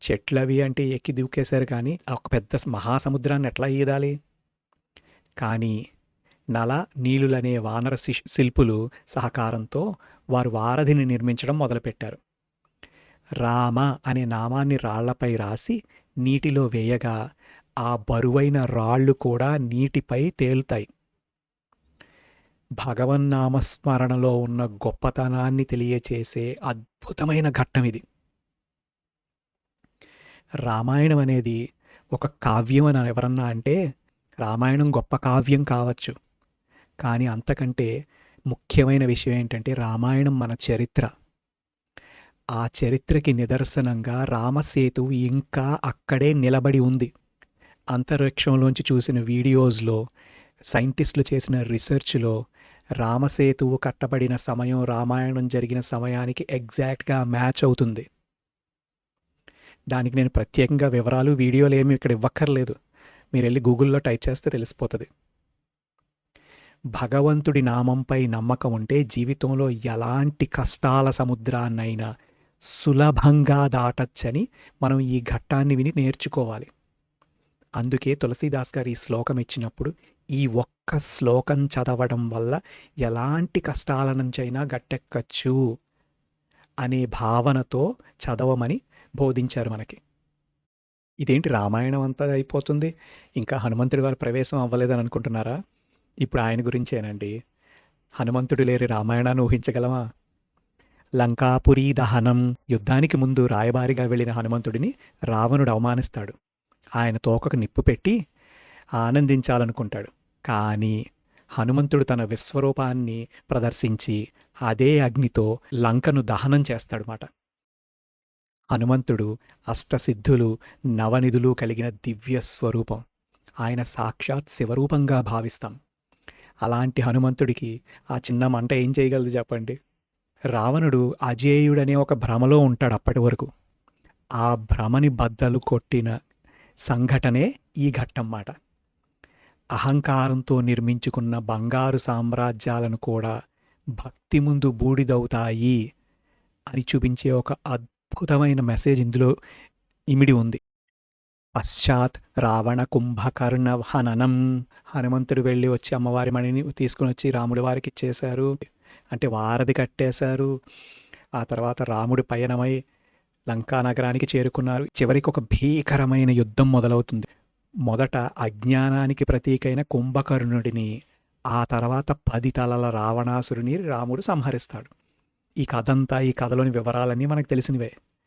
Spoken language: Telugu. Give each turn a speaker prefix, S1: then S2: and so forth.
S1: చెట్లవి అంటే ఎక్కి దూకేశారు కానీ ఒక పెద్ద మహాసముద్రాన్ని ఎట్లా ఈదాలి? కానీ నల నీలులనే వానర శిల్పులు సహకారంతో వారు వారధిని నిర్మించడం మొదలుపెట్టారు. రామ అనే నామాన్ని రాళ్లపై రాసి నీటిలో వేయగా ఆ బరువైన రాళ్ళు కూడా నీటిపై తేలుతాయి. భగవన్నామస్మరణలో ఉన్న గొప్పతనాన్ని తెలియచేసే అద్భుతమైన ఘట్టం ఇది. రామాయణం అనేది ఒక కావ్యం అని ఎవరన్నా అంటే రామాయణం గొప్ప కావ్యం కావచ్చు, కానీ అంతకంటే ముఖ్యమైన విషయం ఏంటంటే రామాయణం మన చరిత్ర. ఆ చరిత్రకి నిదర్శనంగా రామసేతువు ఇంకా అక్కడే నిలబడి ఉంది. అంతరిక్షంలోంచి చూసిన వీడియోస్లో, సైంటిస్టులు చేసిన రీసెర్చ్లో రామసేతువు కట్టబడిన సమయం రామాయణం జరిగిన సమయానికి ఎగ్జాక్ట్గా మ్యాచ్ అవుతుంది. దానికి నేను ప్రత్యేకంగా వివరాలు వీడియోలు ఏమి ఇక్కడ ఇవ్వక్కర్లేదు, మీరు వెళ్ళి గూగుల్లో టైప్ చేస్తే తెలిసిపోతుంది. భగవంతుడి నామంపై నమ్మకం ఉంటే జీవితంలో ఎలాంటి కష్టాల సముద్రాన్నైనా సులభంగా దాటచ్చని మనం ఈ ఘట్టాన్ని విని నేర్చుకోవాలి. అందుకే తులసీదాస్ గారు ఈ శ్లోకం ఇచ్చినప్పుడు ఈ ఒక్క శ్లోకం చదవడం వల్ల ఎలాంటి కష్టాల నుంచైనా గట్టెక్కచ్చు అనే భావనతో చదవమని బోధించారు మనకి. ఇదేంటి రామాయణం అంతా అయిపోతుంది, ఇంకా హనుమంతుడి వారి ప్రవేశం అవ్వలేదని అనుకుంటున్నారా? ఇప్పుడు ఆయన గురించేనండి. హనుమంతుడు లేని రామాయణాన్ని ఊహించగలమా? లంకాపురీ దహనం. యుద్ధానికి ముందు రాయబారిగా వెళ్ళిన హనుమంతుడిని రావణుడు అవమానిస్తాడు. ఆయన తోకకు నిప్పు పెట్టి ఆనందించాలనుకుంటాడు. కానీ హనుమంతుడు తన విశ్వరూపాన్ని ప్రదర్శించి అదే అగ్నితో లంకను దహనం చేస్తాడుమాట. హనుమంతుడు అష్టసిద్ధులు నవనిధులు కలిగిన దివ్య స్వరూపం. ఆయన సాక్షాత్ శివరూపంగా భావిస్తాం. అలాంటి హనుమంతుడికి ఆ చిన్న మంట ఏం చేయగలదు చెప్పండి? రావణుడు అజేయుడనే ఒక భ్రమలో ఉంటాడు అప్పటి వరకు. ఆ భ్రమని బద్దలు కొట్టిన సంఘటనే ఈ ఘట్టం మాట. అహంకారంతో నిర్మించుకున్న బంగారు సామ్రాజ్యాలను కూడా భక్తి ముందు బూడిదవుతాయి అని చూపించే ఒక అద్భుతమైన మెసేజ్ ఇందులో ఇమిడి ఉంది. పశ్చాత్ రావణ కుంభకర్ణ హననం. హనుమంతుడు వెళ్ళి వచ్చి అమ్మవారి మణిని తీసుకుని వచ్చి రాముడి వారికి ఇచ్చేశారు, అంటే వారధి కట్టేశారు. ఆ తర్వాత రాముడి పయనమై లంకా నగరానికి చేరుకున్నారు. చివరికి ఒక భీకరమైన యుద్ధం మొదలవుతుంది. మొదట అజ్ఞానానికి ప్రతీకైన కుంభకర్ణుడిని, ఆ తర్వాత 10 తలల రావణాసురుని రాముడు సంహరిస్తాడు. ఈ కథంతా, ఈ కథలోని వివరాలన్నీ మనకు తెలిసినవే.